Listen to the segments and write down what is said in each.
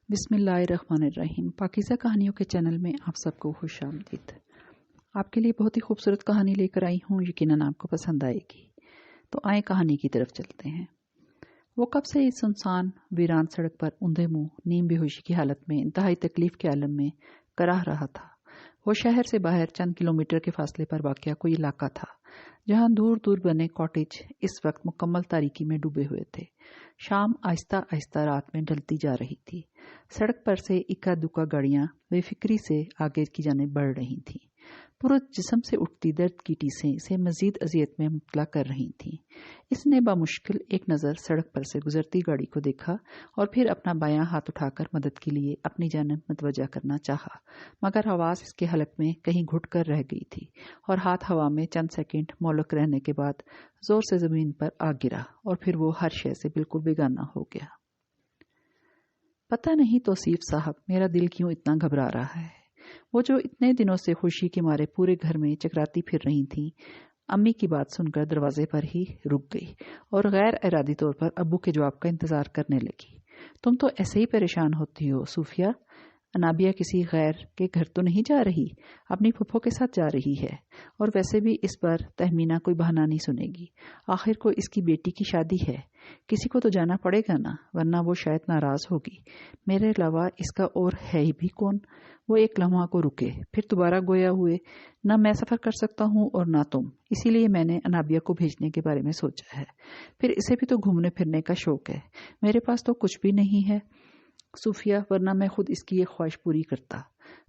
بسم اللہ الرحمن الرحیم۔ پاکیزہ کہانیوں کے چینل میں آپ سب کو خوش آمدید۔ آپ کے لیے بہت ہی خوبصورت کہانی لے کر آئی ہوں، یقیناً آپ کو پسند آئے گی۔ تو آئیں کہانی کی طرف چلتے ہیں۔ وہ کب سے اس سنسان ویران سڑک پر اندھے منہ نیم بے ہوشی کی حالت میں انتہائی تکلیف کے عالم میں کراہ رہا تھا۔ وہ شہر سے باہر چند کلومیٹر کے فاصلے پر واقع کوئی علاقہ تھا جہاں دور دور بنے کاٹیج اس وقت مکمل تاریکی میں ڈوبے ہوئے تھے۔ شام آہستہ آہستہ رات میں ڈلتی جا رہی تھی۔ سڑک پر سے اکا دکا گاڑیاں بے فکری سے آگے کی جانب بڑھ رہی تھیں۔ پورے جسم سے اٹھتی درد کی ٹیسیں اسے مزید اذیت میں مبتلا کر رہی تھیں۔ اس نے بامشکل ایک نظر سڑک پر سے گزرتی گاڑی کو دیکھا اور پھر اپنا بایاں ہاتھ اٹھا کر مدد کے لیے اپنی جانب متوجہ کرنا چاہا، مگر آواز اس کے حلق میں کہیں گھٹ کر رہ گئی تھی اور ہاتھ ہوا میں چند سیکنڈ مولک رہنے کے بعد زور سے زمین پر آ گرا اور پھر وہ ہر شے سے بالکل بیگانہ ہو گیا۔ پتہ نہیں توصیف صاحب، میرا دل کیوں اتنا گھبرا رہا ہے۔ وہ جو اتنے دنوں سے خوشی کے مارے پورے گھر میں چکراتی پھر رہی تھیں، امی کی بات سن کر دروازے پر ہی رک گئی اور غیر ارادی طور پر ابو کے جواب کا انتظار کرنے لگی۔ تم تو ایسے ہی پریشان ہوتی ہو صوفیہ، انابیہ کسی غیر کے گھر تو نہیں جا رہی، اپنی پھپھو کے ساتھ جا رہی ہے، اور ویسے بھی اس پر تہمینہ کوئی بہانہ نہیں سنے گی۔ آخر کو اس کی بیٹی کی شادی ہے، کسی کو تو جانا پڑے گا نا، ورنہ وہ شاید ناراض ہوگی۔ میرے علاوہ اس کا اور ہے ہی بھی کون؟ وہ ایک لمحہ کو رکے، پھر دوبارہ گویا ہوئے، نہ میں سفر کر سکتا ہوں اور نہ تم، اسی لیے میں نے انابیہ کو بھیجنے کے بارے میں سوچا ہے۔ پھر اسے بھی تو گھومنے پھرنے کا شوق ہے، میرے پاس تو کچھ بھی نہیں ہے صوفیہ، ورنہ میں خود اس کی یہ خواہش پوری کرتا،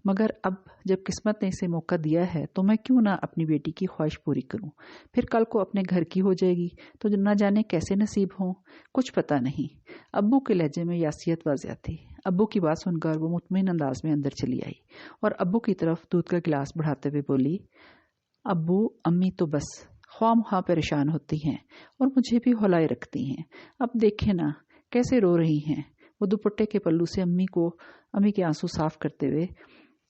مگر اب جب قسمت نے اسے موقع دیا ہے تو میں کیوں نہ اپنی بیٹی کی خواہش پوری کروں۔ پھر کل کو اپنے گھر کی ہو جائے گی تو نہ جانے کیسے نصیب ہوں، کچھ پتہ نہیں۔ ابو کے لہجے میں یاسیت واضح تھی۔ ابو کی بات سن کر وہ مطمئن انداز میں اندر چلی آئی اور ابو کی طرف دودھ کا گلاس بڑھاتے ہوئے بولی، ابو امی تو بس خواہ مخواہ پریشان ہوتی ہیں اور مجھے بھی ہولائے رکھتی ہیں۔ اب دیکھیں نا کیسے رو رہی ہیں۔ وہ دوپٹے کے پلو سے امی کے آنسو صاف کرتے ہوئے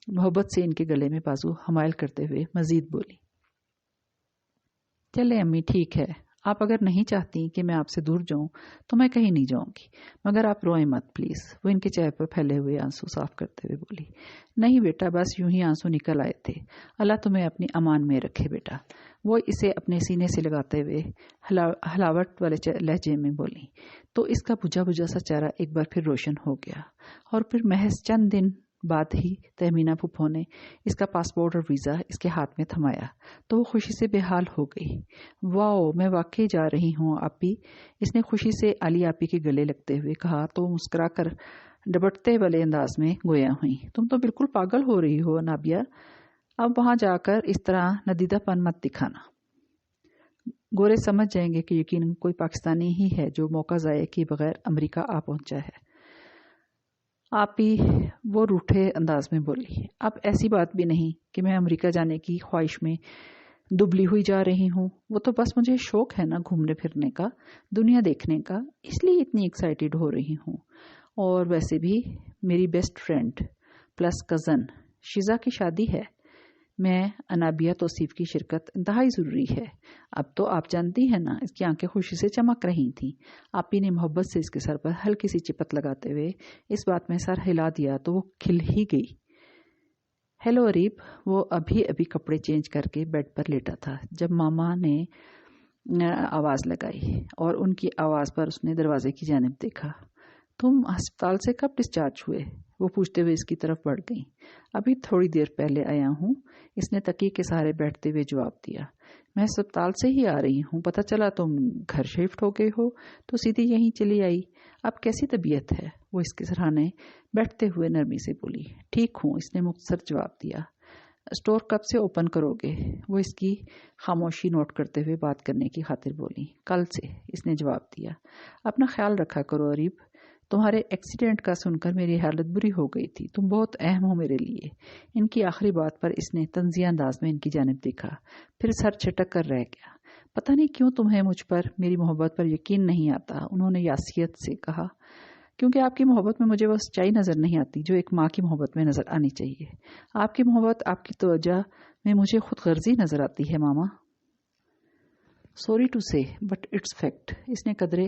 محبت سے ان کے گلے میں بازو حمائل کرتے ہوئے مزید بولی، چلے امی ٹھیک ہے، آپ اگر نہیں چاہتی کہ میں آپ سے دور جاؤں تو میں کہیں نہیں جاؤں گی، مگر آپ روئیں مت پلیز۔ وہ ان کے چہرے پر پھیلے ہوئے آنسو صاف کرتے ہوئے بولی، نہیں بیٹا، بس یوں ہی آنسو نکل آئے تھے، اللہ تمہیں اپنی امان میں رکھے بیٹا۔ وہ اسے اپنے سینے سے لگاتے ہوئے ہلاوٹ والے لہجے میں بولی تو اس کا بجھا بجھا سا چہرہ ایک بار پھر روشن ہو گیا، اور پھر محض چند دن بعد ہی تہمینہ پھپھو نے اس کا پاسپورٹ اور ویزا اس کے ہاتھ میں تھمایا تو وہ خوشی سے بے حال ہو گئی۔ واؤ، میں واقعی جا رہی ہوں آپی، اس نے خوشی سے علی آپی کے گلے لگتے ہوئے کہا تو مسکرا کر ڈبٹتے والے انداز میں گویا ہوئی، تم تو بالکل پاگل ہو رہی ہو انابیہ، اب وہاں جا کر اس طرح ندیدہ پن مت دکھانا، گورے سمجھ جائیں گے کہ یقیناً کوئی پاکستانی ہی ہے جو موقع ضائع کیے بغیر امریکہ آ پہنچا ہے۔ آپ ہی، وہ روٹھے انداز میں بولی، اب ایسی بات بھی نہیں کہ میں امریکہ جانے کی خواہش میں دبلی ہوئی جا رہی ہوں، وہ تو بس مجھے شوق ہے نا گھومنے پھرنے کا، دنیا دیکھنے کا، اس لیے اتنی ایکسائٹیڈ ہو رہی ہوں۔ اور ویسے بھی میری بیسٹ فرینڈ پلس کزن شیزا کی شادی ہے، میں انابیہ توصیف کی شرکت انتہائی ضروری ہے۔ اب تو آپ جانتی ہیں نا، اس کی آنکھیں خوشی سے چمک رہی تھیں۔ آپی نے محبت سے اس کے سر پر ہلکی سی چپت لگاتے ہوئے اس بات میں سر ہلا دیا تو وہ کھل ہی گئی۔ ہیلو اریب، وہ ابھی کپڑے چینج کر کے بیڈ پر لیٹا تھا جب ماما نے آواز لگائی اور ان کی آواز پر اس نے دروازے کی جانب دیکھا۔ تم ہسپتال سے کب ڈسچارج ہوئے؟ وہ پوچھتے ہوئے اس کی طرف بڑھ گئی۔ ابھی تھوڑی دیر پہلے آیا ہوں، اس نے تکیے کے سہارے بیٹھتے ہوئے جواب دیا۔ میں ہسپتال سے ہی آ رہی ہوں، پتہ چلا تم گھر شفٹ ہو گئے ہو تو سیدھی یہیں چلی آئی۔ اب کیسی طبیعت ہے؟ وہ اس کے سرہانے بیٹھتے ہوئے نرمی سے بولی۔ ٹھیک ہوں، اس نے مختصر جواب دیا۔ اسٹور کب سے اوپن کرو گے؟ وہ اس کی خاموشی نوٹ کرتے ہوئے بات کرنے کی خاطر بولی۔ کل سے، اس نے جواب دیا۔ اپنا خیال رکھا کرو اریب، تمہارے ایکسیڈنٹ کا سن کر میری حالت بری ہو گئی تھی، تم بہت اہم ہو میرے لیے۔ ان کی آخری بات پر اس نے طنزیہ انداز میں ان کی جانب دیکھا، پھر سر چھٹک کر رہ گیا۔ پتہ نہیں کیوں تمہیں مجھ پر، میری محبت پر یقین نہیں آتا، انہوں نے یاسیت سے کہا، کیونکہ آپ کی محبت میں مجھے وہ سچائی نظر نہیں آتی جو ایک ماں کی محبت میں نظر آنی چاہیے۔ آپ کی محبت، آپ کی توجہ میں مجھے خود غرضی نظر آتی ہے ماما۔ سوری ٹو سے بٹ اٹس فیکٹ، اس نے قدرے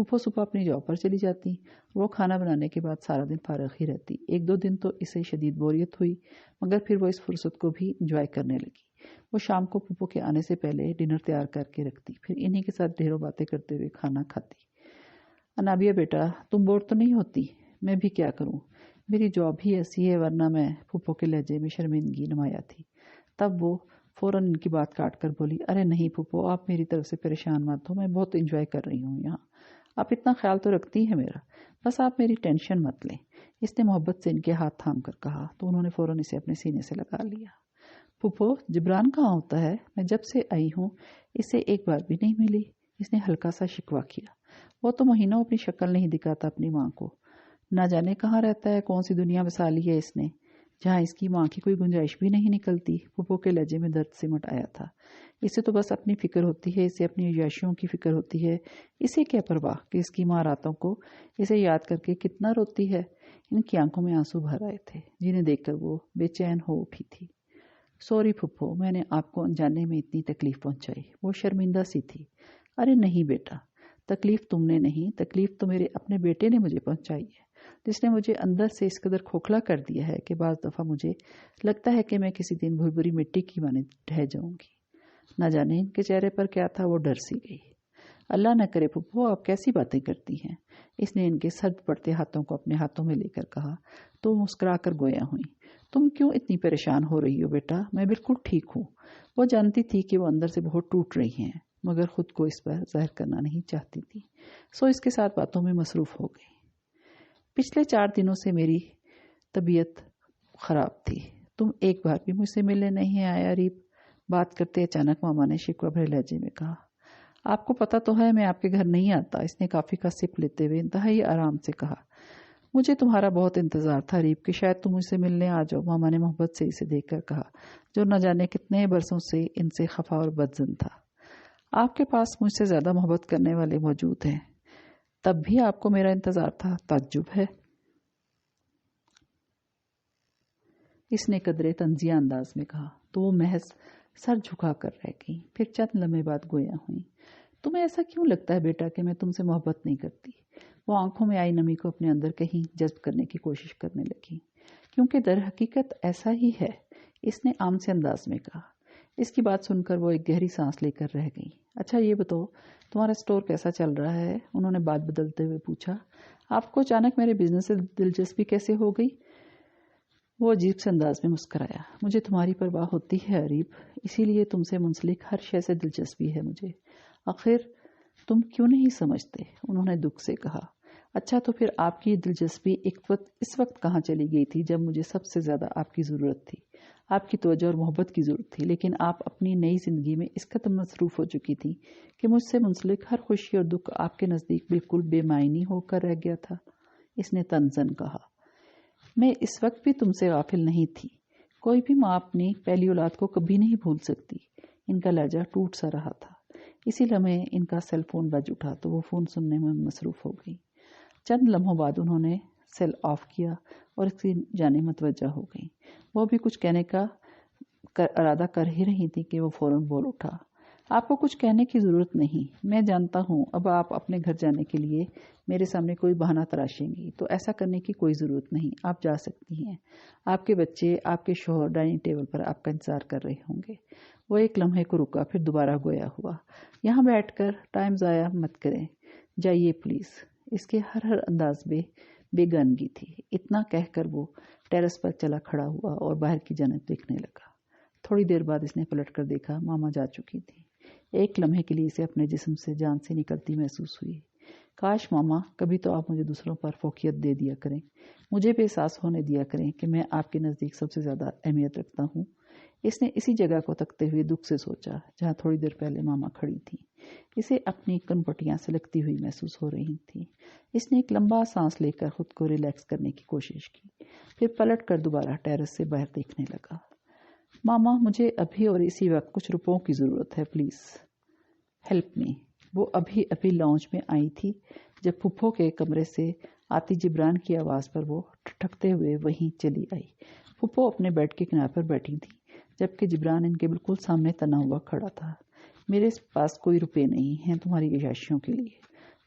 پھوپھو صبح اپنی جاب پر چلی جاتی، وہ کھانا بنانے کے بعد سارا دن فارغ ہی رہتی۔ 1-2 دن تو اسے شدید بوریت ہوئی، مگر پھر وہ اس فرصت کو بھی انجوائے کرنے لگی۔ وہ شام کو پھوپھو کے آنے سے پہلے ڈنر تیار کر کے رکھتی، پھر انہی کے ساتھ ڈھیروں باتیں کرتے ہوئے کھانا کھاتی۔ انابیہ بیٹا، تم بور تو نہیں ہوتی؟ میں بھی کیا کروں، میری جاب ہی ایسی ہے، ورنہ میں پھوپھو کے لہجے میں شرمندگی نمایاں تھی۔ تب وہ فوراً ان کی بات کاٹ کر بولی، ارے نہیں پھوپھو، آپ میری طرف سے پریشان مت ہو، میں بہت انجوائے کر رہی ہوں یہاں، آپ اتنا خیال تو رکھتی ہیں میرا، بس آپ میری ٹینشن مت لیں۔ اس نے محبت سے ان کے ہاتھ تھام کر کہا تو انہوں نے فوراً اسے اپنے سینے سے لگا لیا۔ پھوپھو، جبران کہاں ہوتا ہے؟ میں جب سے آئی ہوں اسے ایک بار بھی نہیں ملی، اس نے ہلکا سا شکوہ کیا۔ وہ تو مہینوں اپنی شکل نہیں دکھاتا اپنی ماں کو، نہ جانے کہاں رہتا ہے، کون سی دنیا بسا لی ہے اس نے جہاں اس کی ماں کی کوئی گنجائش بھی نہیں نکلتی۔ پھوپھو کے لہجے میں درد سمٹ آیا تھا۔ اسے تو بس اپنی فکر ہوتی ہے، اسے اپنی عیاشیوں کی فکر ہوتی ہے، اسے کیا پرواہ کہ اس کی ماں راتوں کو اسے یاد کر کے کتنا روتی ہے۔ ان کی آنکھوں میں آنسو بھر آئے تھے جنہیں دیکھ کر وہ بے چین ہو اٹھی تھی۔ سوری پھوپھو، میں نے آپ کو انجانے میں اتنی تکلیف پہنچائی۔ وہ شرمندہ سی تھی۔ ارے نہیں بیٹا، تکلیف تم نے نہیں، تکلیف تو میرے اپنے بیٹے نے مجھے پہنچائی ہے، جس نے مجھے اندر سے اس قدر کھوکھلا کر دیا ہے کہ بعض دفعہ مجھے لگتا ہے کہ میں کسی دن بھربھری مٹی کی مانند ڈھہ جاؤں گی۔ نہ جانے ان کے چہرے پر کیا تھا، وہ ڈر سی گئی۔ اللہ نہ کرے پھوپھو، آپ کیسی باتیں کرتی ہیں، اس نے ان کے سرد پڑتے ہاتھوں کو اپنے ہاتھوں میں لے کر کہا تو مسکرا کر گویا ہوئی۔ تم کیوں اتنی پریشان ہو رہی ہو بیٹا، میں بالکل ٹھیک ہوں۔ وہ جانتی تھی کہ وہ اندر سے بہت ٹوٹ رہی ہیں، مگر خود کو اس پر ظاہر کرنا نہیں چاہتی تھی، سو اس کے ساتھ باتوں میں مصروف ہو گئی۔ پچھلے 4 دنوں سے میری طبیعت خراب تھی، تم ایک بار بھی مجھ سے ملنے نہیں آیا ریپ، بات کرتے اچانک ماما نے شکوہ بھرے لہجے میں کہا۔ آپ کو پتا تو ہے میں آپ کے گھر نہیں آتا، اس نے کافی کا سپ لیتے ہوئے انتہائی آرام سے کہا۔ مجھے تمہارا بہت انتظار تھا ریپ کہ شاید تم مجھ سے ملنے آ جاؤ، ماما نے محبت سے اسے دیکھ کر کہا، جو نہ جانے کتنے برسوں سے ان سے خفا اور بدظن تھا۔ آپ کے پاس مجھ سے زیادہ محبت کرنے والے موجود ہیں، تب بھی آپ کو میرا انتظار تھا، تعجب ہے، اس نے قدرے طنزیہ انداز میں کہا تو وہ محض سر جھکا کر رہ گئی، پھر چند لمحے بعد گویا ہوئی۔ تمہیں ایسا کیوں لگتا ہے بیٹا کہ میں تم سے محبت نہیں کرتی؟ وہ آنکھوں میں آئی نمی کو اپنے اندر کہیں جذب کرنے کی کوشش کرنے لگی۔ کیونکہ در حقیقت ایسا ہی ہے، اس نے عام سے انداز میں کہا۔ اس کی بات سن کر وہ ایک گہری سانس لے کر رہ گئی۔ اچھا یہ بتاؤ تمہارا اسٹور کیسا چل رہا ہے؟ انہوں نے بات بدلتے ہوئے پوچھا۔ آپ کو اچانک میرے بزنس سے دلچسپی کیسے ہو گئی؟ وہ عجیب سے انداز میں مسکرایا۔ مجھے تمہاری پرواہ ہوتی ہے اریب، اسی لیے تم سے منسلک ہر شے سے دلچسپی ہے مجھے۔ آخر تم کیوں نہیں سمجھتے؟ انہوں نے دکھ سے کہا۔ اچھا تو پھر آپ کی دلچسپی اس وقت کہاں چلی گئی تھی جب مجھے سب سے زیادہ آپ کی ضرورت تھی، آپ کی توجہ اور محبت کی ضرورت تھی، لیکن آپ اپنی نئی زندگی میں اس قدر مصروف ہو چکی تھی کہ مجھ سے منسلک ہر خوشی اور دکھ آپ کے نزدیک بالکل بے معنی ہو کر رہ گیا تھا، اس نے طنزاً کہا۔ میں اس وقت بھی تم سے غافل نہیں تھی، کوئی بھی ماں اپنی پہلی اولاد کو کبھی نہیں بھول سکتی۔ ان کا لہجہ ٹوٹ سا رہا تھا۔ اسی لمحے ان کا سیل فون بج اٹھا تو وہ فون سننے میں مصروف ہو گئی۔ چند لمحوں بعد انہوں نے سیل آف کیا اور اس کی جانب متوجہ ہو گئی۔ وہ بھی کچھ کہنے کا ارادہ کر ہی رہی تھی کہ وہ فوراً بول اٹھا۔ آپ کو کچھ کہنے کی ضرورت نہیں، میں جانتا ہوں اب آپ اپنے گھر جانے کے لیے میرے سامنے کوئی بہانہ تراشیں گی، تو ایسا کرنے کی کوئی ضرورت نہیں، آپ جا سکتی ہیں۔ آپ کے بچے، آپ کے شوہر ڈائننگ ٹیبل پر آپ کا انتظار کر رہے ہوں گے۔ وہ ایک لمحے کو رکا، پھر دوبارہ گویا ہوا۔ یہاں بیٹھ کر ٹائم ضائع مت کریں، جائیے پلیز۔ اس کے ہر انداز میں بےگانگی تھی۔ اتنا کہہ کر وہ ٹیرس پر چلا کھڑا ہوا اور باہر کی جانب دیکھنے لگا۔ تھوڑی دیر بعد اس نے پلٹ کر دیکھا، ماما جا چکی تھی۔ ایک لمحے کے لیے اسے اپنے جسم سے جان سے نکلتی محسوس ہوئی۔ کاش ماما کبھی تو آپ مجھے دوسروں پر فوقیت دے دیا کریں، مجھے بھی احساس ہونے دیا کریں کہ میں آپ کے نزدیک سب سے زیادہ اہمیت رکھتا ہوں۔ اس نے اسی جگہ کو تکتے ہوئے دکھ سے سوچا جہاں تھوڑی دیر پہلے ماما کھڑی تھی۔ اسے اپنی کنپٹیاں سلگتی ہوئی محسوس ہو رہی تھیں۔ اس نے ایک لمبا سانس لے کر خود کو ریلیکس کرنے کی کوشش کی، پھر پلٹ کر دوبارہ ٹیرس سے باہر دیکھنے لگا۔ ماما مجھے ابھی اور اسی وقت کچھ روپوں کی ضرورت ہے، پلیز ہیلپ می۔ وہ ابھی لاؤنج میں آئی تھی جب پھپھو کے کمرے سے آتی جبران کی آواز پر وہ ٹھٹکتے ہوئے وہیں چلی آئی۔ پھپھو اپنے بیڈ کے کنارے پر بیٹھی تھی جبکہ جبران ان کے بالکل سامنے تنا ہوا کھڑا تھا۔ میرے پاس کوئی روپے نہیں ہیں تمہاری عیاشیوں کے لیے،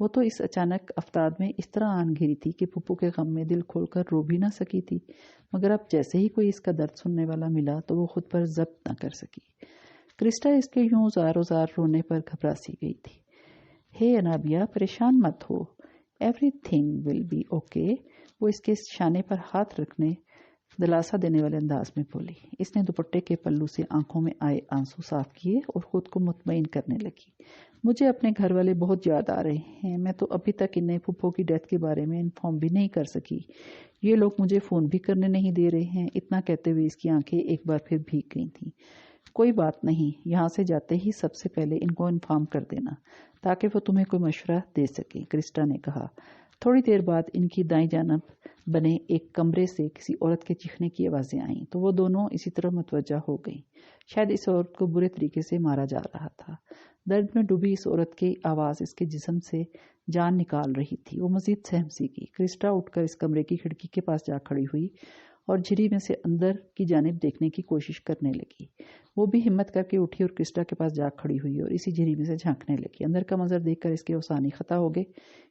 وہ تو اس اچانک افتاد میں اس طرح آن گھری تھی کہ پھپھو کے غم میں دل کھول کر رو بھی نہ سکی تھی، مگر اب جیسے ہی کوئی اس کا درد سننے والا ملا تو وہ خود پر ضبط نہ کر سکی۔ کرسٹا اس کے یوں زار رونے پر گھبرا سی گئی تھی۔ ہے انابیا، پریشان مت ہو، everything will be okay, وہ اس کے شانے پر ہاتھ رکھنے دلاسا دینے والے انداز میں بولی۔ اس نے دوپٹے کے پلو سے آنکھوں میں آئے آنسو صاف کیے اور خود کو مطمئن کرنے لگی۔ مجھے اپنے گھر والے بہت یاد آ رہے ہیں، میں تو ابھی تک انہیں پھپھو کی ڈیتھ کے بارے میں انفارم بھی نہیں کر سکی، یہ لوگ مجھے فون بھی کرنے نہیں دے رہے ہیں۔ اتنا کہتے ہوئے اس کی آنکھیں ایک بار پھر بھیگ گئی تھیں۔ کوئی بات نہیں، یہاں سے جاتے ہی سب سے پہلے ان کو انفارم کر دینا تاکہ وہ تمہیں کوئی مشورہ دے سکیں، کرسٹا نے کہا۔ تھوڑی دیر بعد ان کی دائیں جانب بنے ایک کمرے سے کسی عورت کے چیخنے کی آوازیں آئیں تو وہ دونوں اسی طرح متوجہ ہو گئیں۔ شاید اس عورت کو برے طریقے سے مارا جا رہا تھا۔ درد میں ڈوبی اس عورت کی آواز اس کے جسم سے جان نکال رہی تھی۔ وہ مزید سہم سی گئی۔ کرسٹا اٹھ کر اس کمرے کی کھڑکی کے پاس جا کھڑی ہوئی اور جھری میں سے اندر کی جانب دیکھنے کی کوشش کرنے لگی۔ وہ بھی ہمت کر کے اٹھی اور کرسٹا کے پاس جا کھڑی ہوئی اور اسی جھری میں سے جھانکنے لگی۔ اندر کا منظر دیکھ کر اس کے اوسانی خطا ہو گئے۔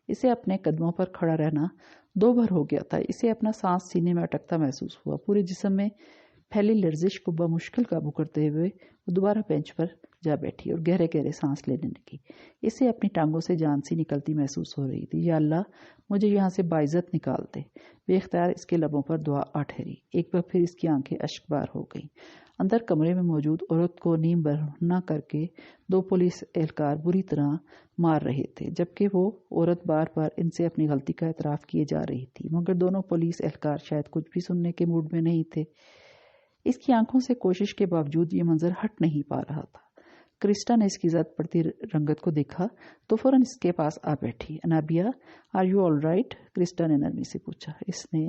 اسے اپنے قدموں پر کھڑا رہنا دو بھر ہو گیا تھا۔ اسے اپنا سانس سینے میں اٹکتا محسوس ہوا۔ پورے جسم میں پھیلی لرزش کو بمشکل قابو کرتے ہوئے وہ دوبارہ بینچ پر جا بیٹھی اور گہرے گہرے سانس لینے لگی۔ اسے اپنی ٹانگوں سے جان سی نکلتی محسوس ہو رہی تھی۔ یا اللہ، مجھے یہاں سے باعزت نکال دے۔ بے اختیار اس کے لبوں پر دعا آ ٹھہری۔ ایک بار پھر اس کی آنکھیں اشک بار ہو گئیں۔ اندر کمرے میں موجود عورت کو نیم برہنہ کر کے دو پولیس اہلکار بری طرح مار رہے تھے، جبکہ وہ عورت بار بار ان سے اپنی غلطی کا اعتراف کیے جا رہی تھی، مگر دونوں پولیس اہلکار شاید کچھ بھی سننے کے موڈ میں نہیں تھے۔ اس کی آنکھوں سے کوشش کے باوجود یہ منظر ہٹ نہیں پا رہا تھا۔ کرسٹا نے اس کی زد پڑتی رنگت کو دیکھا تو فوراً اس کے پاس آ بیٹھی۔ انابیا، آر یو آل رائٹ؟ کرسٹا نے نرمی سے پوچھا۔ اس نے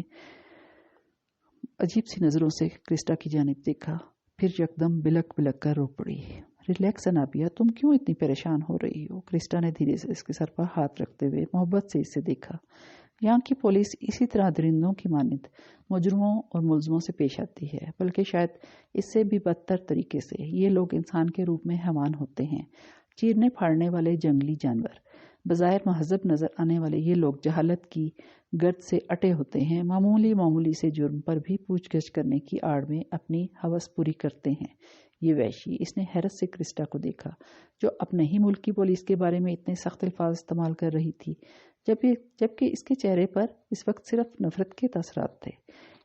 عجیب سی نظروں سے کرسٹا کی جانب دیکھا، پھر یکدم بلک بلک کر رو پڑی۔ ریلیکس انابیا، تم کیوں اتنی پریشان ہو رہی ہو؟ کرسٹا نے دھیرے سے اس کے سر پر ہاتھ رکھتے ہوئے محبت سے اسے دیکھا۔ یہاں کی پولیس اسی طرح درندوں کی مانند مجرموں اور ملزموں سے پیش آتی ہے، بلکہ شاید اس سے بھی بدتر طریقے سے۔ یہ لوگ انسان کے روپ میں حیوان ہوتے ہیں، چیرنے پھاڑنے والے جنگلی جانور۔ بظاہر مہذب نظر آنے والے یہ لوگ جہالت کی گرد سے اٹے ہوتے ہیں، معمولی سے جرم پر بھی پوچھ گچھ کرنے کی آڑ میں اپنی ہوس پوری کرتے ہیں۔ یہ وحشی، اس نے حیرت سے کرسٹا کو دیکھا جو اپنے ہی ملک کی پولیس کے بارے میں اتنے سخت الفاظ استعمال کر رہی تھی، جبکہ اس کے چہرے پر اس وقت صرف نفرت کے تاثرات تھے۔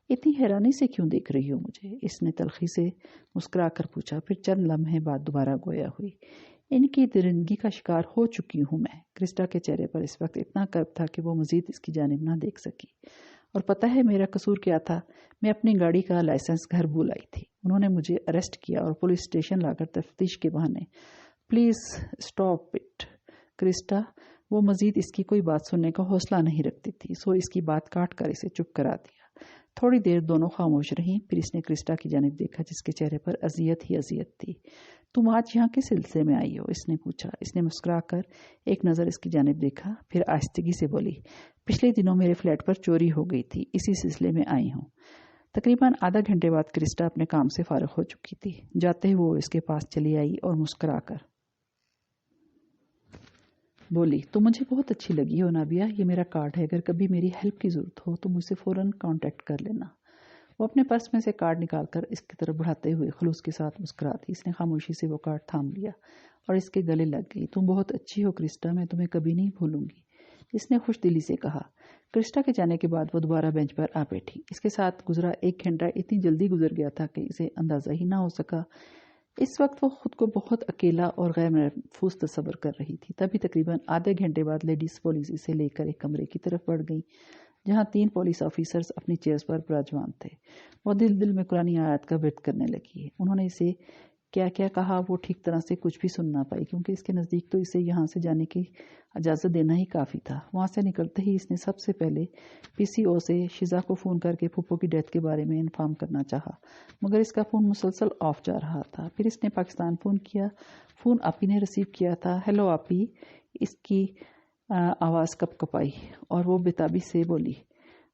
اتنی حیرانی سے کیوں دیکھ رہی ہو مجھے؟ اس نے تلخی سے مسکرا کر پوچھا، پھر چند لمحے بعد دوبارہ گویا ہوئی۔ ان کی درندگی کا شکار ہو چکی ہوں میں۔ کرسٹا کے چہرے پر اس وقت اتنا کرب تھا کہ وہ مزید اس کی جانب نہ دیکھ سکی۔ اور پتہ ہے میرا قصور کیا تھا؟ میں اپنی گاڑی کا لائسنس گھر بھول آئی تھی۔ انہوں نے مجھے اریسٹ کیا اور پولیس اسٹیشن لا کر تفتیش کے بہانے۔ Please stop it Christa. وہ مزید اس کی کوئی بات سننے کا حوصلہ نہیں رکھتی تھی، سو اس کی بات کاٹ کر اسے چپ کرا دیا۔ تھوڑی دیر دونوں خاموش رہیں، پھر اس نے کرسٹا کی جانب دیکھا جس کے چہرے پر اذیت ہی اذیت تھی۔ تم آج یہاں کس سلسلے میں آئی ہو؟ اس نے پوچھا۔ اس نے مسکرا کر ایک نظر اس کی جانب دیکھا، پھر آہستگی سے بولی، پچھلے دنوں میرے فلیٹ پر چوری ہو گئی تھی، اسی سلسلے میں آئی ہوں۔ تقریباً آدھا گھنٹے بعد کرسٹا اپنے کام سے فارغ ہو چکی تھی۔ جاتے ہی وہ اس کے پاس چلی آئی اور مسکرا کر بولی، تم مجھے بہت اچھی لگی ہو نابیا، یہ میرا کارڈ ہے، اگر کبھی میری ہیلپ کی ضرورت ہو تو مجھ سے فوراً کانٹیکٹ کر لینا۔ وہ اپنے پرس میں سے کارڈ نکال کر اس کی طرف بڑھاتے ہوئے خلوص کے ساتھ مسکرا دی۔ اس نے خاموشی سے وہ کارڈ تھام لیا اور اس کے گلے لگ گئی۔ تم بہت اچھی ہو کرسٹا، میں تمہیں کبھی نہیں بھولوں گی، اس نے خوش دلی سے کہا۔ کرسٹا کے جانے کے بعد وہ دوبارہ بینچ پر آ بیٹھی۔ اس کے ساتھ گزرا ایک گھنٹہ اتنی جلدی گزر گیا تھا کہ اسے اندازہ ہی نہ ہو سکا۔ اس وقت وہ خود کو بہت اکیلا اور غیر محفوظ تصور کر رہی تھی۔ تبھی تقریباً آدھے گھنٹے بعد لیڈیز پولیس اسے لے کر ایک کمرے کی طرف بڑھ گئی جہاں 3 پولیس آفیسرز اپنی چیئرز پر براجمان تھے۔ وہ دل میں قرآن آیات کا ورد کرنے لگی۔ انہوں نے اسے کیا کیا کہا وہ ٹھیک طرح سے کچھ بھی سن نہ پائی، کیونکہ اس کے نزدیک تو اسے یہاں سے جانے کی اجازت دینا ہی کافی تھا۔ وہاں سے نکلتے ہی اس نے سب سے پہلے پی سی او سے شزا کو فون کر کے پھپھو کی ڈیتھ کے بارے میں انفارم کرنا چاہا، مگر اس کا فون مسلسل آف جا رہا تھا۔ پھر اس نے پاکستان فون کیا۔ فون آپی نے ریسیو کیا تھا۔ ہیلو آپی، اس کی آواز کپ کپائی اور وہ بےتابی سے بولی،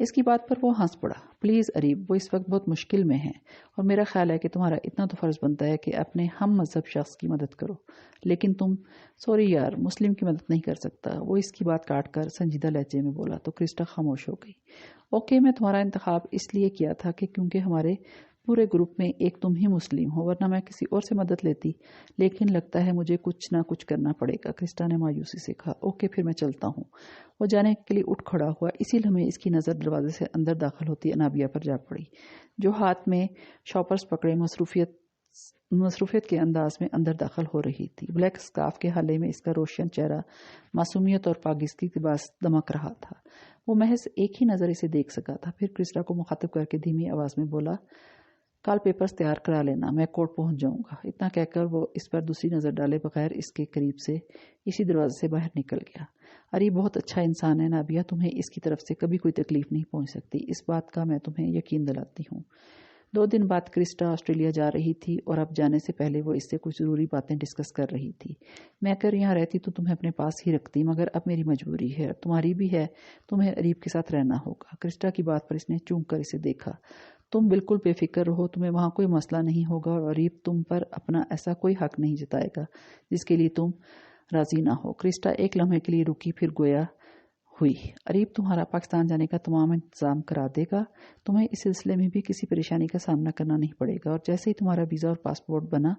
اس کی بات پر وہ ہنس پڑا. پلیز اریب، وہ اس وقت بہت مشکل میں ہیں اور میرا خیال ہے کہ تمہارا اتنا تو فرض بنتا ہے کہ اپنے ہم مذہب شخص کی مدد کرو، لیکن تم سوری یار مسلم کی مدد نہیں کر سکتا. وہ اس کی بات کاٹ کر سنجیدہ لہجے میں بولا تو کرسٹا خاموش ہو گئی. اوکے، میں تمہارا انتخاب اس لیے کیا تھا کہ کیونکہ ہمارے پورے گروپ میں ایک تم ہی مسلم ہو، ورنہ میں کسی اور سے مدد لیتی، لیکن لگتا ہے مجھے کچھ نہ کچھ کرنا پڑے گا. کرسٹا نے مایوسی سے کہا. اوکے پھر میں چلتا ہوں. وہ جانے کے لیے اٹھ کھڑا ہوا. اسی لمحے اس کی نظر دروازے سے اندر داخل ہوتی انابیہ پر جا پڑی، جو ہاتھ میں شاپرز پکڑے مصروفیت کے انداز میں اندر داخل ہو رہی تھی. بلیک اسکارف کے حلے میں اس کا روشن چہرہ معصومیت اور پاکیزگی کے باعث دمک رہا تھا. وہ محض ایک ہی نظر اسے دیکھ سکا تھا. پھر کرسٹا کو مخاطب کر کے دھیمی آواز میں بولا، کال پیپرز تیار کرا لینا، میں کورٹ پہنچ جاؤں گا. اتنا کہہ کر وہ اس پر دوسری نظر ڈالے بغیر اس کے قریب سے اسی دروازے سے باہر نکل گیا. اری بہت اچھا انسان ہے نابیہ، تمہیں اس کی طرف سے کبھی کوئی تکلیف نہیں پہنچ سکتی، اس بات کا میں تمہیں یقین دلاتی ہوں. 2 دن بعد کرسٹا آسٹریلیا جا رہی تھی اور اب جانے سے پہلے وہ اس سے کچھ ضروری باتیں ڈسکس کر رہی تھی. میں اگر یہاں رہتی تو تمہیں اپنے پاس ہی رکھتی، مگر اب میری مجبوری ہے، تمہاری بھی ہے، تمہیں اریب کے ساتھ رہنا ہوگا. کرسٹا کی بات پر اس نے چونک کر اسے دیکھا. تم بالکل بے فکر رہو، تمہیں وہاں کوئی مسئلہ نہیں ہوگا اور اریب تم پر اپنا ایسا کوئی حق نہیں جتائے گا جس کے لیے تم راضی نہ ہو. کرسٹا ایک لمحے کے لیے رکی، پھر گویا ہوئی. اریب تمہارا پاکستان جانے کا تمام انتظام کرا دے گا، تمہیں اس سلسلے میں بھی کسی پریشانی کا سامنا کرنا نہیں پڑے گا، اور جیسے ہی تمہارا ویزا اور پاسپورٹ بنا،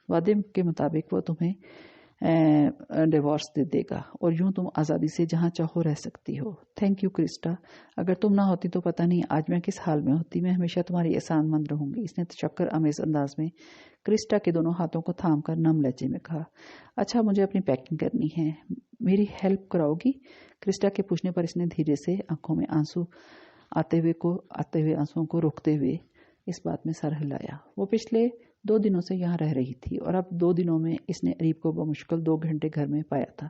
وعدے کے مطابق وہ تمہیں ڈیورس دے دے گا اور یوں تم آزادی سے جہاں چاہو رہ سکتی ہو. تھینک یو کرسٹا، اگر تم نہ ہوتی تو پتہ نہیں آج میں کس حال میں ہوتی. میں ہمیشہ تمہاری احسان مند رہوں گی. اس نے تشکر آمیز انداز میں کرسٹا کے دونوں ہاتھوں کو تھام کر نم لہجے میں کہا. اچھا مجھے اپنی پیکنگ کرنی ہے، میری ہیلپ کراؤ گی؟ کرسٹا کے پوچھنے پر اس نے دھیرے سے آنکھوں میں آنسو آتے ہوئے آنسوؤں کو روکتے ہوئے اس بات میں سر ہلایا. وہ پچھلے 2 دنوں سے یہاں رہ رہی تھی اور اب 2 دنوں میں اس نے اریب کو بمشکل 2 گھنٹے گھر میں پایا تھا.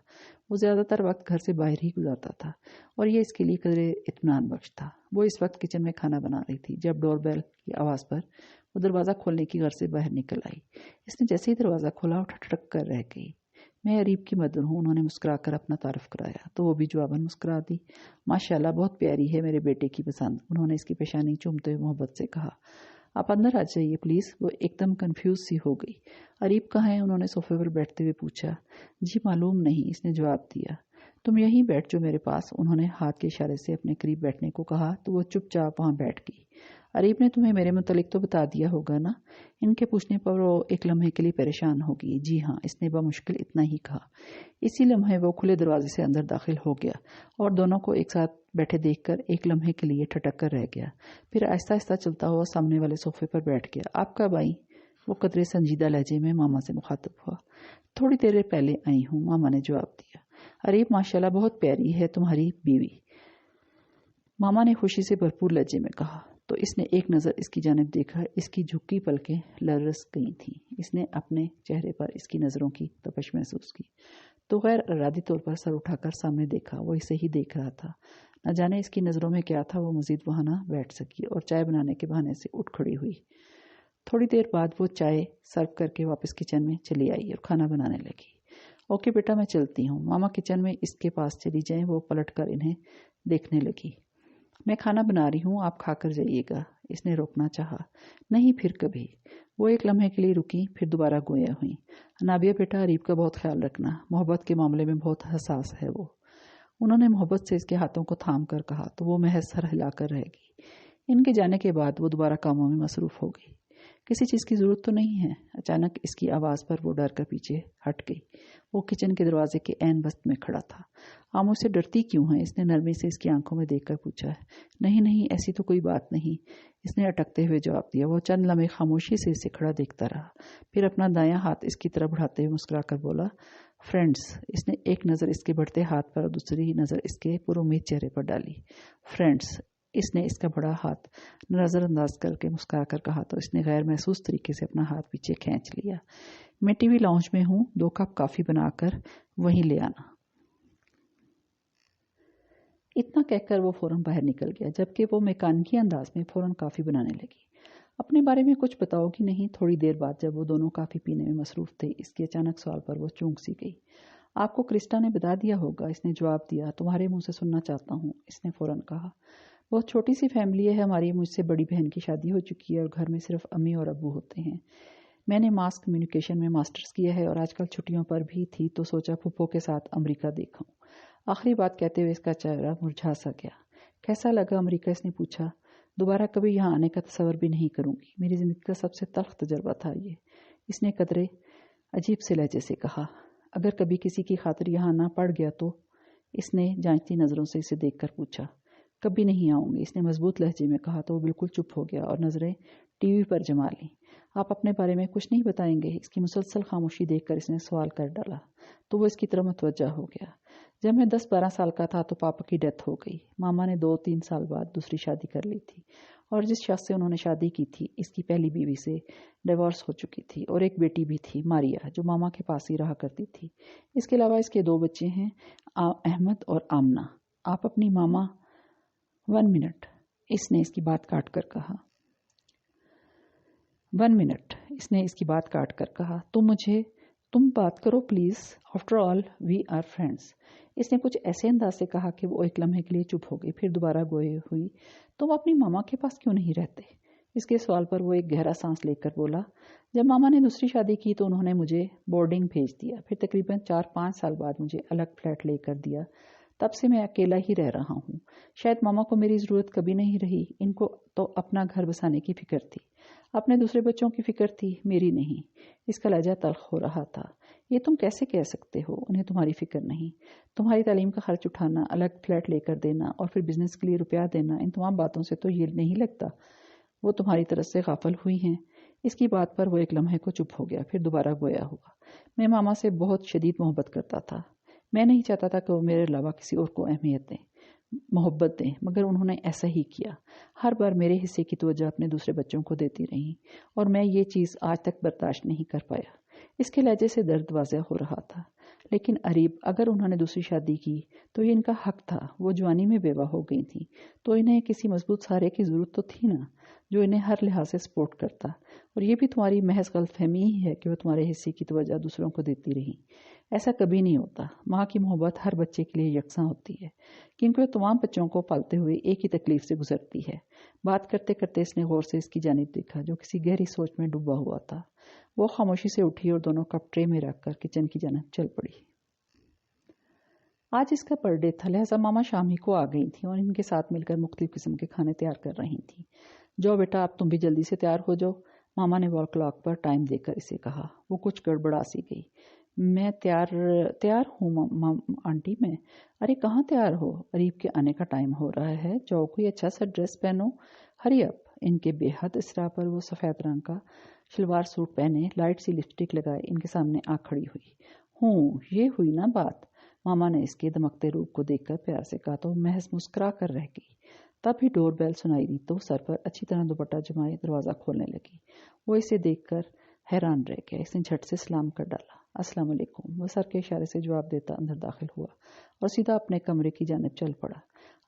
وہ زیادہ تر وقت گھر سے باہر ہی گزارتا تھا اور یہ اس کے لیے قدرے اطمینان بخش تھا. وہ اس وقت کچن میں کھانا بنا رہی تھی جب ڈور بیل کی آواز پر وہ دروازہ کھولنے کی غرض سے باہر نکل آئی. اس نے جیسے ہی دروازہ کھولا وہ ٹھٹک کر رہ گئی. میں اریب کی مدر ہوں، انہوں نے مسکرا کر اپنا تعارف کرایا تو وہ بھی جواباً مسکرا دی. ماشاءاللہ بہت پیاری ہے میرے بیٹے کی پسند، انہوں نے اس کی پیشانی چومتے ہوئے محبت سے کہا. آپ اندر آ جائیے پلیز. وہ ایک دم کنفیوز سی ہو گئی. اریب کہاں ہے؟ انہوں نے صوفے پر بیٹھتے ہوئے پوچھا. جی معلوم نہیں، اس نے جواب دیا. تم یہیں بیٹھ جو میرے پاس. انہوں نے ہاتھ کے اشارے سے اپنے قریب بیٹھنے کو کہا تو وہ چپ چاپ وہاں بیٹھ گئی. اریب نے تمہیں میرے متعلق تو بتا دیا ہوگا نا؟ ان کے پوچھنے پر وہ ایک لمحے کے لیے پریشان ہو گئی. جی ہاں، اس نے بمشکل اتنا ہی کہا. اسی لمحے وہ کھلے دروازے سے اندر داخل ہو گیا اور دونوں کو ایک ساتھ بیٹھے دیکھ کر ایک لمحے کے لیے ٹھٹک کر رہ گیا. پھر آہستہ آہستہ چلتا ہوا سامنے والے صوفے پر بیٹھ گیا. آپ کب آئی؟ وہ قدرے سنجیدہ لہجے میں ماما سے مخاطب ہوا. تھوڑی دیر پہلے آئی ہوں، ماما نے جواب دیا. اریب ماشاءاللہ بہت پیاری ہے تمہاری بیوی، ماما نے خوشی سے بھرپور لہجے میں کہا. تو اس نے ایک نظر اس کی جانب دیکھا. اس کی جھکی پلکیں لرز گئی تھیں. اس نے اپنے چہرے پر اس کی نظروں کی تپش محسوس کی تو غیر ارادی طور پر سر اٹھا کر سامنے دیکھا. وہ اسے ہی دیکھ رہا تھا. نہ جانے اس کی نظروں میں کیا تھا. وہ مزید وہاں نہ بیٹھ سکی اور چائے بنانے کے بہانے سے اٹھ کھڑی ہوئی. تھوڑی دیر بعد وہ چائے سرو کر کے واپس کچن میں چلی آئی اور کھانا بنانے لگی. اوکے بیٹا میں چلتی ہوں. ماما کچن میں اس کے پاس چلی جائیں. وہ پلٹ کر انہیں دیکھنے لگی. میں کھانا بنا رہی ہوں، آپ کھا کر جائیے گا. اس نے روکنا چاہا. نہیں پھر کبھی. وہ ایک لمحے کے لیے رکی، پھر دوبارہ گویا ہوئی. نابیہ بیٹا اریب کا بہت خیال رکھنا، محبت کے معاملے میں بہت حساس ہے وہ. انہوں نے محبت سے اس کے ہاتھوں کو تھام کر کہا تو وہ محض سر ہلا کر رہ گئی. ان کے جانے کے بعد وہ دوبارہ کاموں میں مصروف ہو گئی. کسی چیز کی ضرورت تو نہیں ہے؟ اچانک اس کی آواز پر وہ ڈر کر پیچھے ہٹ گئی. وہ کچن کے دروازے کے عین وسط میں کھڑا تھا. آپ مجھ سے ڈرتی کیوں ہیں؟ اس نے نرمی سے اس کی آنکھوں میں دیکھ کر پوچھا. نہیں نہیں، ایسی تو کوئی بات نہیں، اس نے اٹکتے ہوئے جواب دیا. وہ چند لمحے خاموشی سے اسے کھڑا دیکھتا رہا، پھر اپنا دایاں ہاتھ اس کی طرف بڑھاتے ہوئے مسکرا کر بولا. فرینڈز. اس نے ایک نظر اس کے بڑھتے ہاتھ پر اور دوسری نظر اس کے پر امید چہرے پر ڈالی. فرینڈز. اس نے اس کا بڑا ہاتھ نظر انداز کر کے مسکرا کر کہا تو اس نے غیر محسوس طریقے سے اپنا ہاتھ پیچھے کھینچ لیا. میں ٹی وی لاؤنج میں ہوں، 2 کپ کافی بنا کر وہیں لے آنا. اتنا کہہ کر وہ فوراً باہر نکل گیا، جبکہ وہ میکانکی انداز میں فوراً کافی بنانے لگی. اپنے بارے میں کچھ بتاؤ گی نہیں؟ تھوڑی دیر بعد جب وہ دونوں کافی پینے میں مصروف تھے، اس کے اچانک سوال پر وہ چونک سی گئی. آپ کو کرسٹا نے بتا دیا ہوگا. اس نے جواب دیا. تمہارے منہ سے سننا چاہتا ہوں. اس نے فوراً کہا. بہت چھوٹی سی فیملی ہے ہماری، مجھ سے بڑی بہن کی شادی ہو چکی ہے اور گھر میں صرف امی اور ابو ہوتے ہیں۔ میں نے ماس کمیونیکیشن میں ماسٹرز کیا ہے اور آج کل چھٹیوں پر بھی تھی تو سوچا پھپھو کے ساتھ امریکہ دیکھوں۔ آخری بات کہتے ہوئے اس کا چہرہ مرجھا سا گیا۔ کیسا لگا امریکہ؟ اس نے پوچھا۔ دوبارہ کبھی یہاں آنے کا تصور بھی نہیں کروں گی، میری زندگی کا سب سے تلخ تجربہ تھا یہ، اس نے قدرے عجیب سے لہجے سے کہا۔ اگر کبھی کسی کی خاطر یہاں نہ پڑ گیا تو؟ اس نے جانچتی نظروں سے اسے دیکھ کر پوچھا۔ کبھی نہیں آؤں گی، اس نے مضبوط لہجے میں کہا تو وہ بالکل چپ ہو گیا اور نظریں ٹی وی پر جما لیں۔ آپ اپنے بارے میں کچھ نہیں بتائیں گے؟ اس کی مسلسل خاموشی دیکھ کر اس نے سوال کر ڈالا تو وہ اس کی طرف متوجہ ہو گیا۔ جب میں 10-12 سال کا تھا تو پاپا کی ڈیتھ ہو گئی۔ ماما نے 2-3 سال بعد دوسری شادی کر لی تھی اور جس شخص سے انہوں نے شادی کی تھی اس کی پہلی بیوی سے ڈیورس ہو چکی تھی اور ایک بیٹی بھی تھی، ماریا، جو ماما کے پاس ہی رہا کرتی تھی۔ اس کے علاوہ اس کے 2 بچے ہیں، احمد اور آمنہ۔ آپ اپنی ماما 1 منٹ، اس نے اس کی بات کاٹ کر کہا۔ 1 منٹ، اس نے اس کی بات کاٹ کر کہا۔ تم بات کرو please, after all we are friends. اس نے کچھ ایسے انداز سے کہا کہ وہ ایک لمحے کے لیے چپ ہو گئی، پھر دوبارہ گوئے ہوئی۔ تم اپنی ماما کے پاس کیوں نہیں رہتے؟ اس کے سوال پر وہ ایک گہرا سانس لے کر بولا، جب ماما نے دوسری شادی کی تو انہوں نے مجھے بورڈنگ بھیج دیا، پھر تقریباً 4-5 سال بعد مجھے الگ فلیٹ لے کر دیا، تب سے میں اکیلا ہی رہ رہا ہوں۔ شاید ماما کو میری ضرورت کبھی نہیں رہی، ان کو تو اپنا گھر بسانے کی فکر تھی، اپنے دوسرے بچوں کی فکر تھی، میری نہیں۔ اس کا لہجہ تلخ ہو رہا تھا۔ یہ تم کیسے کہہ سکتے ہو؟ انہیں تمہاری فکر نہیں؟ تمہاری تعلیم کا خرچ اٹھانا، الگ فلیٹ لے کر دینا اور پھر بزنس کے لیے روپیہ دینا، ان تمام باتوں سے تو یہ نہیں لگتا وہ تمہاری طرف سے غافل ہوئی ہیں۔ اس کی بات پر وہ ایک لمحے کو چپ ہو گیا، پھر دوبارہ گویا ہوا۔ میں ماما سے بہت شدید محبت کرتا تھا۔ میں نہیں چاہتا تھا کہ وہ میرے علاوہ کسی اور کو اہمیت دیں، محبت دیں، مگر انہوں نے ایسا ہی کیا۔ ہر بار میرے حصے کی توجہ اپنے دوسرے بچوں کو دیتی رہی اور میں یہ چیز آج تک برداشت نہیں کر پایا۔ اس کے لہجے سے درد واضح ہو رہا تھا۔ لیکن اریب، اگر انہوں نے دوسری شادی کی تو یہ ان کا حق تھا، وہ جوانی میں بیوہ ہو گئی تھیں تو انہیں کسی مضبوط سہارے کی ضرورت تو تھی نا، جو انہیں ہر لحاظ سے سپورٹ کرتا۔ اور یہ بھی تمہاری محض غلط فہمی ہی ہے کہ وہ تمہارے حصے کی توجہ دوسروں کو دیتی رہی۔ ایسا کبھی نہیں ہوتا۔ ماں کی محبت ہر بچے کے لیے یکساں ہوتی ہے، کیونکہ وہ تمام بچوں کو پالتے ہوئے ایک ہی تکلیف سے گزرتی ہے۔ بات کرتے کرتے اس نے غور سے اس کی جانب دیکھا جو کسی گہری سوچ میں ڈوبا ہوا تھا۔ وہ خاموشی سے اٹھی اور دونوں کپ ٹرے میں رکھ کر کچن کی جانب چل پڑی۔ آج اس کا برتھ ڈے تھا، لہٰذا ماما شام ہی کو آ گئی تھیں اور ان کے ساتھ مل کر مختلف قسم کے کھانے تیار کر رہی تھیں۔ جاؤ بیٹا، اب تم بھی جلدی سے تیار ہو جاؤ، ماما نے وال کلاک پر ٹائم دیکھ کر اسے کہا۔ وہ کچھ گڑبڑا سی گئی۔ میں تیار ہوں آنٹی میں۔ ارے کہاں تیار ہو، اریب کے آنے کا ٹائم ہو رہا ہے، جاؤ کوئی اچھا سا ڈریس پہنو، ہری اپ۔ ان کے بے حد اسرا پر وہ سفید رنگ کا شلوار سوٹ پہنے، لائٹ سی لپسٹک لگائے ان کے سامنے آ کھڑی ہوئی۔ یہ ہوئی نا بات؟ ماما نے اس کے دمکتے روپ کو دیکھ کر پیار سے کہا تو محض مسکرا کر رہ گئی۔ تب بھی ڈور بیل سنائی دی تو سر پر اچھی طرح دوپٹہ جمائے دروازہ کھولنے لگی۔ وہ اسے دیکھ کر حیران رہ گیا۔ اس نے جھٹ سے سلام کر ڈالا۔ السلام علیکم۔ وہ سر کے اشارے سے جواب دیتا اندر داخل ہوا اور سیدھا اپنے کمرے کی جانب چل پڑا۔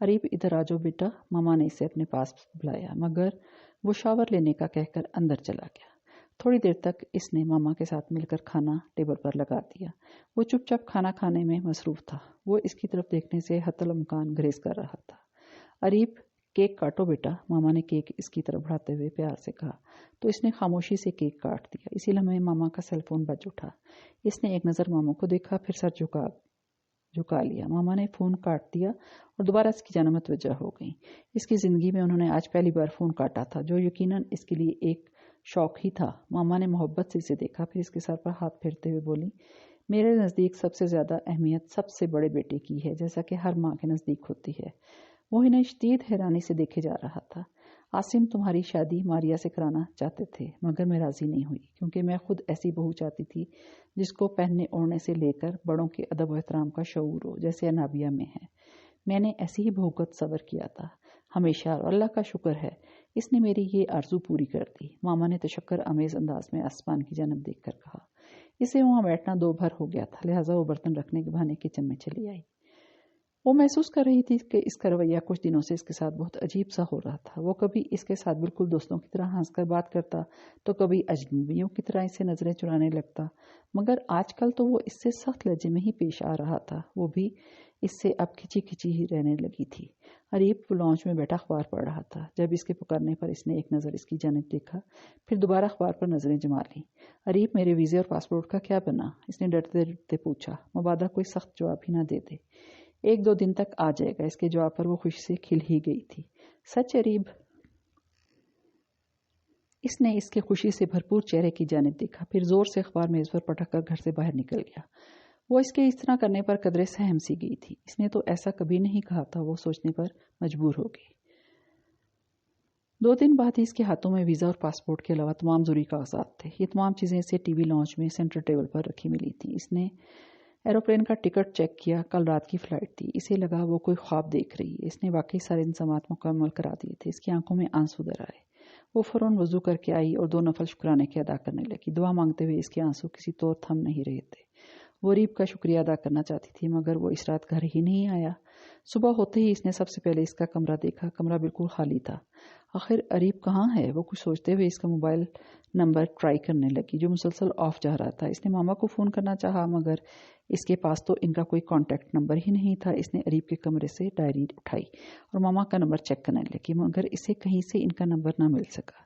اریب ادھر آ جاؤ بیٹا، ماما نے اسے اپنے پاس بلایا، مگر وہ شاور لینے کا کہہ کر اندر چلا گیا۔ تھوڑی دیر تک اس نے ماما کے ساتھ مل کر کھانا ٹیبل پر لگا دیا۔ وہ چپ چاپ کھانا کھانے میں مصروف تھا۔ وہ اس کی طرف دیکھنے سے حتی الامکان گریز کر رہا تھا۔ اریب، کیک کاٹو بیٹا، ماما نے کیک اس کی طرف بڑھاتے ہوئے پیار سے کہا تو اس نے خاموشی سے کیک کاٹ دیا۔ اسی لمحے ماما کا سیل فون بج اٹھا۔ اس نے ایک نظر ماما کو دیکھا، پھر سر جھکا لیا۔ ماما نے فون کاٹ دیا اور دوبارہ اس کی جانب متوجہ ہو گئی۔ اس کی زندگی میں انہوں نے آج پہلی بار فون کاٹا تھا، جو یقیناً اس کے لیے ایک شوق ہی تھا۔ ماما نے محبت سے اسے دیکھا، پھر اس کے سر پر ہاتھ پھیرتے ہوئے بولی، میرے نزدیک سب سے زیادہ اہمیت سب سے بڑے بیٹے کی ہے، جیسا کہ ہر ماں کے نزدیک ہوتی ہے۔ وہ انہیں شدید حیرانی سے دیکھے جا رہا تھا۔ عاصم تمہاری شادی ماریا سے کرانا چاہتے تھے، مگر میں راضی نہیں ہوئی، کیونکہ میں خود ایسی بہو چاہتی تھی جس کو پہننے اوڑھنے سے لے کر بڑوں کے ادب و احترام کا شعور ہو، جیسے انابیہ میں ہے۔ میں نے ایسی ہی بہو کا تصور کیا تھا ہمیشہ، اور اللہ کا شکر ہے اس نے میری یہ آرزو پوری کر دی۔ ماما نے تشکر آمیز انداز میں آسمان کی جانب دیکھ کر کہا۔ اسے وہاں بیٹھنا 2 بھر ہو گیا تھا، لہٰذا وہ برتن رکھنے کے بہانے کچن میں چلی آئی۔ وہ محسوس کر رہی تھی کہ اس کا رویہ کچھ دنوں سے اس کے ساتھ بہت عجیب سا ہو رہا تھا۔ وہ کبھی اس کے ساتھ بالکل دوستوں کی طرح ہنس کر بات کرتا تو کبھی اجنبیوں کی طرح اسے نظریں چرانے لگتا، مگر آج کل تو وہ اس سے سخت لہجے میں ہی پیش آ رہا تھا، وہ بھی اس سے اب کھچی کھچی ہی رہنے لگی تھی۔ اریب لانچ میں بیٹھا اخبار پڑھ رہا تھا۔ جب اس کے پکارنے پر اس نے ایک نظر اس کی جانب دیکھا، پھر دوبارہ اخبار پر نظریں جما لیں۔ اریب، میرے ویزے اور پاسپورٹ کا کیا بنا؟ اس نے ڈرتے ڈرتے پوچھا، مبادا کوئی سخت جواب ہی نہ دیتے۔ 1-2 دن تک آ جائے گا۔ اس کے جواب پر وہ خوشی سے کھل ہی گئی تھی۔ سچ اریب؟ اس نے اس کے خوشی سے بھرپور چہرے کی جانب دیکھا، پھر زور سے اخبار میز پر پٹک کر گھر سے باہر نکل گیا۔ وہ اس کے اس طرح کرنے پر قدرے سہم سی گئی تھی۔ اس نے تو ایسا کبھی نہیں کہا تھا۔ وہ سوچنے پر مجبور ہو گئی۔ 2 دن بعد ہی اس کے ہاتھوں میں ویزا اور پاسپورٹ کے علاوہ تمام ضروری کاغذات تھے۔ یہ تمام چیزیں اسے ٹی وی لانچ میں سینٹر ٹیبل پر رکھی ملی تھیں۔ اس نے ایروپلین کا ٹکٹ چیک کیا۔ کل رات کی فلائٹ تھی۔ اسے لگا وہ کوئی خواب دیکھ رہی ہے۔ اس نے واقعی سارے انتظامات مکمل کرا دیے تھے۔ اس کی آنکھوں میں آنسو در آئے۔ وہ فوراً وضو کر کے آئی اور 2 نفل شکرانے کے ادا کرنے لگی۔ دعا مانگتے ہوئے اس کے آنسو کسی طور تھم نہیں رہے تھے۔ وہ اریب کا شکریہ ادا کرنا چاہتی تھی، مگر وہ اس رات گھر ہی نہیں آیا۔ صبح ہوتے ہی اس نے سب سے پہلے اس کا کمرہ دیکھا۔ کمرہ بالکل خالی تھا۔ آخر اریب کہاں ہے؟ وہ کچھ سوچتے ہوئے اس کا موبائل نمبر ٹرائی کرنے لگی، جو مسلسل آف جا رہا تھا۔ اس نے ماما کو فون کرنا چاہا، مگر اس کے پاس تو ان کا کوئی کانٹیکٹ نمبر ہی نہیں تھا۔ اس نے اریب کے کمرے سے ڈائری اٹھائی اور ماما کا نمبر چیک کرنے لگی، مگر اسے کہیں سے ان کا نمبر نہ مل سکا۔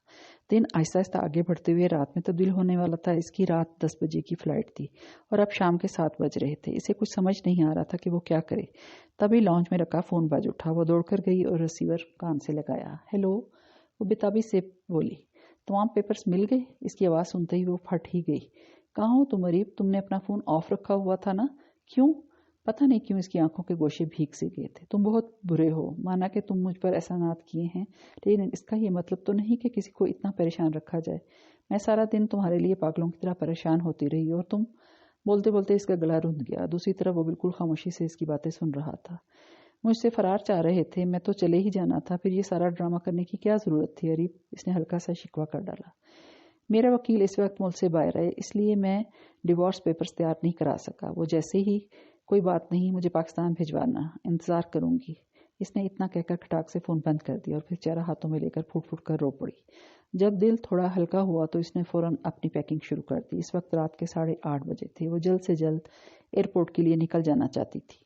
دن آہستہ آہستہ آگے بڑھتے ہوئے رات میں تبدیل ہونے والا تھا۔ اس کی رات 10 بجے کی فلائٹ تھی اور اب شام کے 7 بج رہے تھے۔ اسے کچھ سمجھ نہیں آ رہا تھا کہ وہ کیا کرے۔ تبھی لانچ میں رکھا فون بج اٹھا۔ وہ دوڑ کر گئی اور ریسیور کان سے لگایا۔ ہیلو، وہ بےتابی سے بولی۔ تمام پیپرز مل گئے؟ اس کی آواز سنتے ہی وہ پھٹ ہی گئی۔ کہاں ہو تم اریب؟ تم نے اپنا فون آف رکھا ہوا تھا نا؟ کیوں؟ پتہ نہیں کیوں اس کی آنکھوں کے گوشے بھیگ سے گئے تھے۔ تم بہت برے ہو، مانا کہ تم مجھ پر احسانات کیے ہیں، لیکن اس کا یہ مطلب تو نہیں کہ کسی کو اتنا پریشان رکھا جائے۔ میں سارا دن تمہارے لیے پاگلوں کی طرح پریشان ہوتی رہی اور تم… بولتے بولتے اس کا گلا رند گیا۔ دوسری طرف وہ بالکل خاموشی سے اس کی باتیں سن رہا تھا۔ مجھ سے فرار چاہ رہے تھے، میں تو چلے ہی جانا تھا، پھر یہ سارا ڈرامہ کرنے کی کیا ضرورت تھی اریب؟ اس نے ہلکا سا شکوہ کر ڈالا۔ میرا وکیل اس وقت ملک سے باہر ہے، اس لیے میں ڈیورس پیپرز تیار نہیں کرا سکا۔ وہ جیسے ہی… کوئی بات نہیں، مجھے پاکستان بھجوانا، انتظار کروں گی۔ اس نے اتنا کہہ کر کھٹاک سے فون بند کر دیا اور پھر چہرہ ہاتھوں میں لے کر پھوٹ پھوٹ کر رو پڑی۔ جب دل تھوڑا ہلکا ہوا تو اس نے فوراً اپنی پیکنگ شروع کر دی۔ اس وقت رات کے 8:30 بجے تھے۔ وہ جلد سے جلد ایئرپورٹ کے لیے نکل جانا چاہتی تھی۔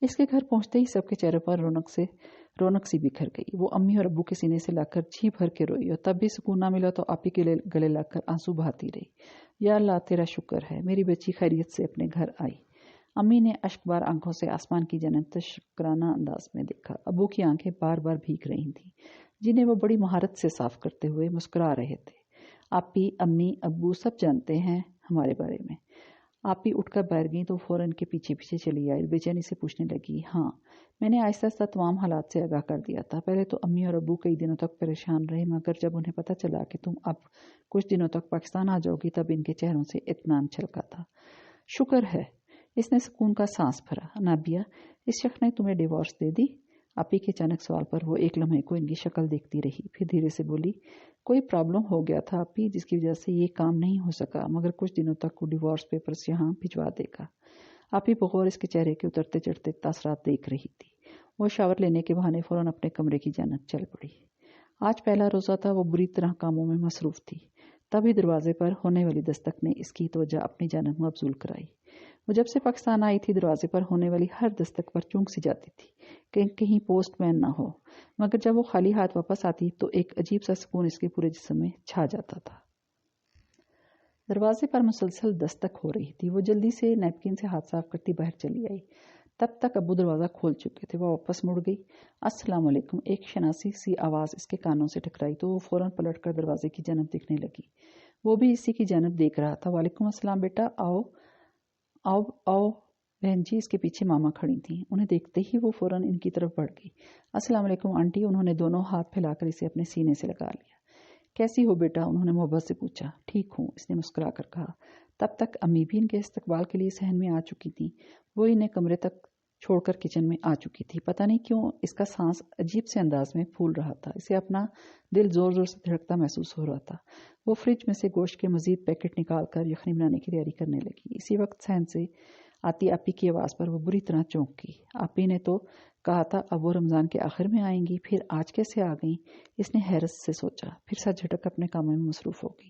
اس کے گھر پہنچتے ہی سب کے چہرے پر رونق سی بکھر گئی۔ وہ امی اور ابو کے سینے سے لا کر جی بھر کے روئی اور تب بھی سکون نہ ملا تو آپی کے گلے لگ کر آنسو بہاتی رہی۔ یا اللہ، تیرا شکر ہے، میری بچی خیریت سے اپنے گھر آئی۔ امی نے اشک بار آنکھوں سے آسمان کی جانب تشکرانہ انداز میں دیکھا۔ ابو کی آنکھیں بار بار بھیگ رہی تھیں، جنہیں وہ بڑی مہارت سے صاف کرتے ہوئے مسکرا رہے تھے۔ آپی، امی، ابو سب جانتے ہیں ہمارے بارے میں۔ آپی اٹھ کر بیٹھ گئی تو فوراً کے پیچھے پیچھے چلی آئی، بے چینی سے پوچھنے لگی، ہاں، میں نے آہستہ آہستہ تمام حالات سے آگاہ کر دیا تھا۔ پہلے تو امی اور ابو کئی دنوں تک پریشان رہے، مگر جب انہیں پتہ چلا کہ تم اب کچھ دنوں تک پاکستان آ جاؤ گی تب ان کے چہروں سے اطمینان چھلکا تھا۔ شکر ہے۔ اس نے سکون کا سانس بھرا۔ نابیہ، اس شخص نے تمہیں ڈیورس دے دی؟ آپی کے اچانک سوال پر وہ ایک لمحے کو ان کی شکل دیکھتی رہی، پھر دھیرے سے بولی، کوئی پرابلم ہو گیا تھا آپی، جس کی وجہ سے یہ کام نہیں ہو سکا، مگر کچھ دنوں تک وہ ڈیورس پیپرز یہاں بھجوا دے گا۔ آپی بغور اس کے چہرے کے اترتے چڑھتے تاثرات دیکھ رہی تھی۔ وہ شاور لینے کے بہانے فوراً اپنے کمرے کی جانب چل پڑی۔ آج پہلا روزہ تھا۔ وہ بری طرح کاموں میں مصروف تھی۔ تبھی دروازے پر ہونے والی دستک نے اس کی توجہ اپنی جانب مبذول کرائی۔ وہ جب سے پاکستان آئی تھی دروازے پر ہونے والی ہر دستک پر چونک سی جاتی تھی کہ کہیں پوسٹ مین نہ ہو، مگر جب وہ خالی ہاتھ واپس آتی تو ایک عجیب سا سکون اس کے پورے جسم میں چھا جاتا تھا۔ دروازے پر مسلسل دستک ہو رہی تھی۔ وہ جلدی سے نیپکن سے ہاتھ صاف کرتی باہر چلی آئی۔ تب تک ابو دروازہ کھول چکے تھے۔ وہ واپس مڑ گئی۔ السلام علیکم، ایک شناسی سی آواز اس کے کانوں سے ٹکرائی تو وہ فوراً پلٹ کر دروازے کی جانب دیکھنے لگی۔ وہ بھی اسی کی جانب دیکھ رہا تھا۔ وعلیکم السلام بیٹا، آؤ آؤ آؤ۔ بہن جی اس کے پیچھے ماما کھڑی تھیں۔ انہیں دیکھتے ہی وہ فوراً ان کی طرف بڑھ گئی۔ السلام علیکم آنٹی۔ انہوں نے دونوں ہاتھ پھیلا کر اسے اپنے سینے سے لگا لیا۔ کیسی ہو بیٹا؟ انہوں نے محبت سے پوچھا۔ ٹھیک ہوں، اس نے مسکرا کر کہا۔ تب تک امی بھی ان کے استقبال کے لیے صحن میں آ چکی تھیں۔ وہ انہیں کمرے تک چھوڑ کر کچن میں آ چکی تھی۔ پتہ نہیں کیوں اس کا سانس عجیب سے انداز میں پھول رہا تھا۔ اسے اپنا دل زور زور سے دھڑکتا محسوس ہو رہا تھا۔ وہ فریج میں سے گوشت کے مزید پیکٹ نکال کر یخنی بنانے کی تیاری کرنے لگی۔ اسی وقت صحن سے آتی آپی کی آواز پر وہ بری طرح چونک گئی۔ آپی نے تو کہا تھا اب وہ رمضان کے آخر میں آئیں گی، پھر آج کیسے آ گئیں؟ اس نے حیرت سے سوچا، پھر سر جھٹک اپنے کاموں میں مصروف ہو گئی۔